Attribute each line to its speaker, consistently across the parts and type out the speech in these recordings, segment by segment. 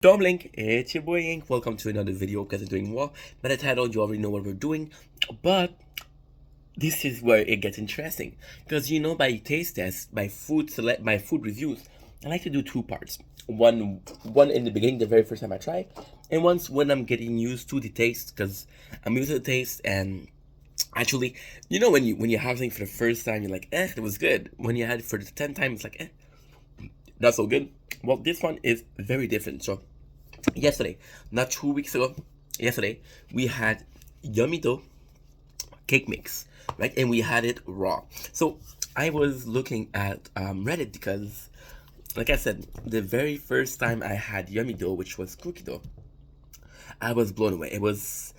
Speaker 1: Domlink, it's your boy Ink. Welcome to another video because I'm doing well. By the title, you already know what we're doing, but this is where it gets interesting because by taste tests, by food reviews, I like to do two parts. One in the beginning, the very first time I try, and once when I'm getting used to the taste because I'm used to the taste and actually, when you have something for the first time, you're like, it was good. When you had it for the 10th time, it's like, not so good. Well, this one is very different. So yesterday, not 2 weeks ago, yesterday we had yummy dough cake mix, right? And we had it raw. So I was looking at Reddit because, like I said, the very first time I had yummy dough, which was cookie dough, I was blown away. It was.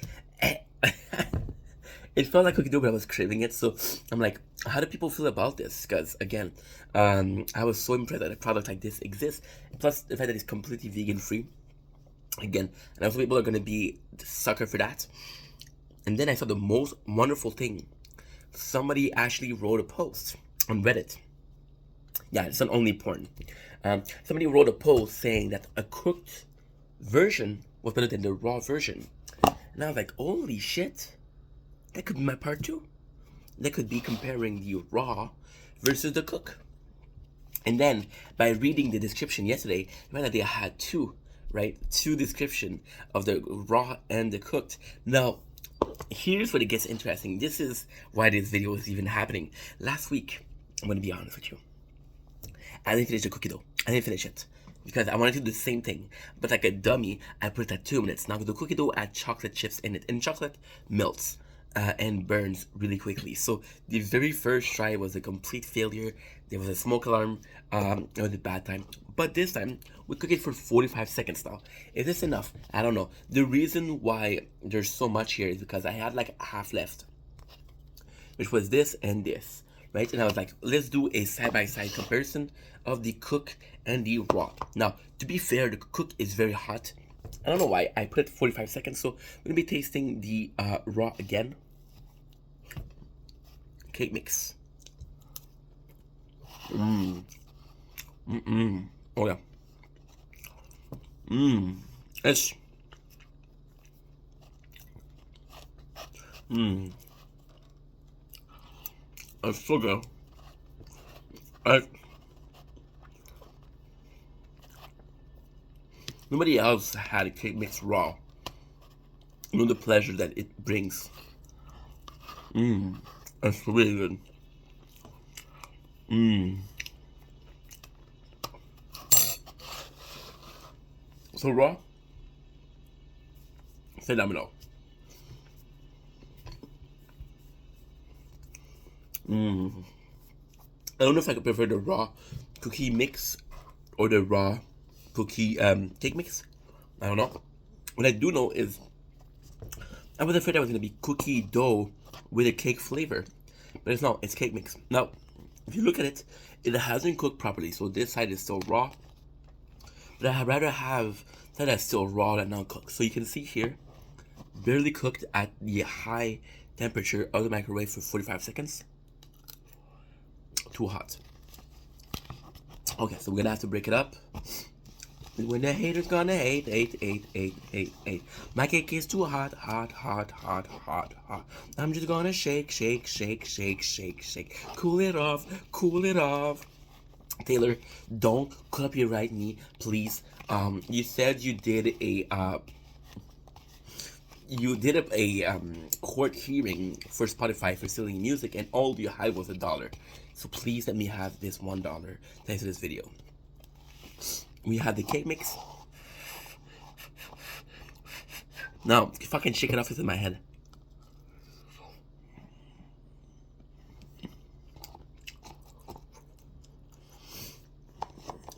Speaker 1: It felt like cookie dough, but I was craving it. So I'm like, how do people feel about this? Because again, I was so impressed that a product like this exists. Plus the fact that it's completely vegan free. Again, and also people are gonna be the sucker for that. And then I saw the most wonderful thing. Somebody actually wrote a post on Reddit. Yeah, it's not only porn. Somebody wrote a post saying that a cooked version was better than the raw version. And I was like, holy shit, that could be my part two. That could be comparing the raw versus the cook. And then by reading the description yesterday, I read that they had two, right? Two description of the raw and the cooked. Now, here's what it gets interesting. This is why this video is even happening. Last week, I'm gonna be honest with you. I didn't finish the cookie dough. I didn't finish it because I wanted to do the same thing, but like a dummy, I put it at 2 minutes. Now the cookie dough had chocolate chips in it, and chocolate melts and burns really quickly. So the very first try was a complete failure. There was a smoke alarm. It was a bad time. But this time we cook it for 45 seconds. Now, is this enough? I don't know. The reason why there's so much here is because I had like half left, which was this and this, right? And I was like, let's do a side-by-side comparison of the cook and the raw. Now, to be fair, the cook is very hot. I don't know why I put it 45 seconds, so we're gonna be tasting the raw again. Cake mix. Oh yeah. It's it's so good. I, Nobody else had a cake mix raw. You know the pleasure that it brings. It's really good. So raw, phenomenal. I don't know if I could prefer the raw cookie mix or the raw cookie cake mix. I don't know. What I do know is I was afraid I was gonna be cookie dough with a cake flavor, but it's not. It's cake mix. Now, if you look at it, it hasn't cooked properly. So this side is still raw, but I'd rather have that that's still raw than not cooked. So you can see here, barely cooked at the high temperature of the microwave for 45 seconds. Too hot. Okay, so we're gonna have to break it up. When the haters gonna hate. My cake is too hot. I'm just gonna shake. Cool it off. Taylor, don't copyright me, please. You said you did a court hearing for Spotify for stealing music, and all you had was $1. So please let me have this $1 thanks to this video. We had the cake mix. Now, fucking shake it off within my head.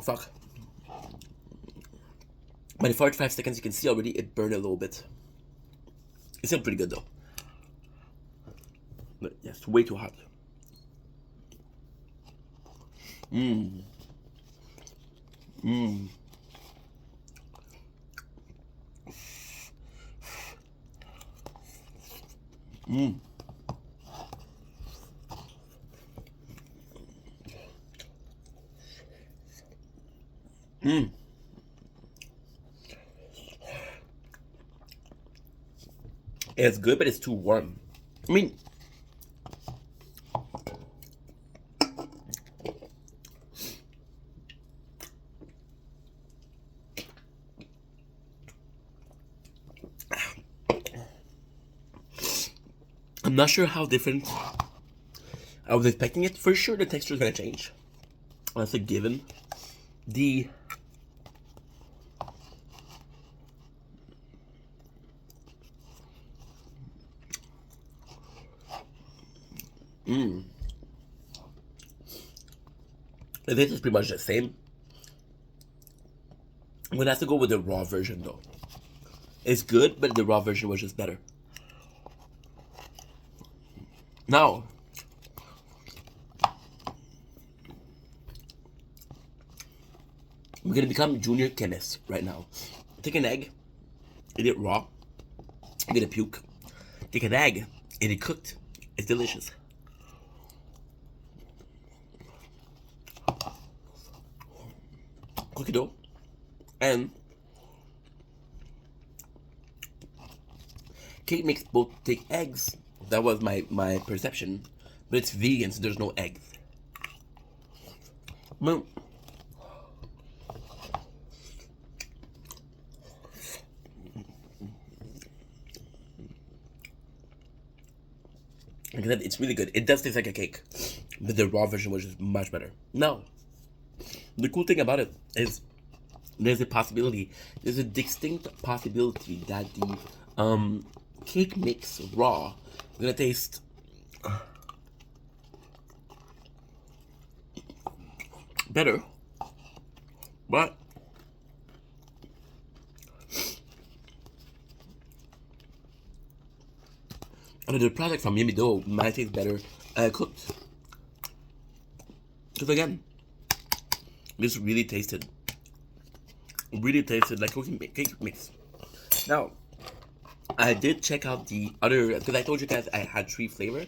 Speaker 1: Fuck. By the 45 seconds, you can see already it burned a little bit. It's still pretty good though. But yeah, it's way too hot. It's good, but it's too warm. I mean, I'm not sure how different I was expecting it. For sure, the texture is gonna change. That's a given. The this is pretty much the same. I'm gonna have to go with the raw version though. It's good, but the raw version was just better. Now, we're gonna become junior chemists right now. Take an egg, eat it raw, you're gonna puke. Take an egg, eat it cooked, it's delicious. Cookie dough, and cake mix both take eggs. That was my perception, but it's vegan, so there's no eggs. Well, like I said, it's really good. It does taste like a cake, but the raw version was just much better. Now, the cool thing about it is there's a distinct possibility that the cake mix raw is gonna taste better, but another product from Yummy Dough might taste better cooked. Because again, this really tasted like cooking cake mix. Now, I did check out the other, because I told you guys I had 3 flavors.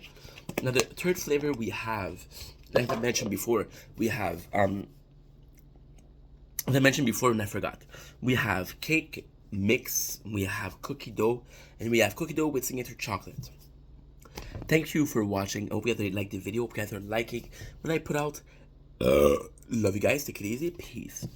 Speaker 1: Now the third flavor we have, like I mentioned before, we have as I mentioned before and I forgot, we have cake mix, we have cookie dough, and we have cookie dough with signature chocolate. Thank you for watching. I hope you guys liked the video. Hope you guys are liking what I put out. Love you guys. Take it easy. Peace.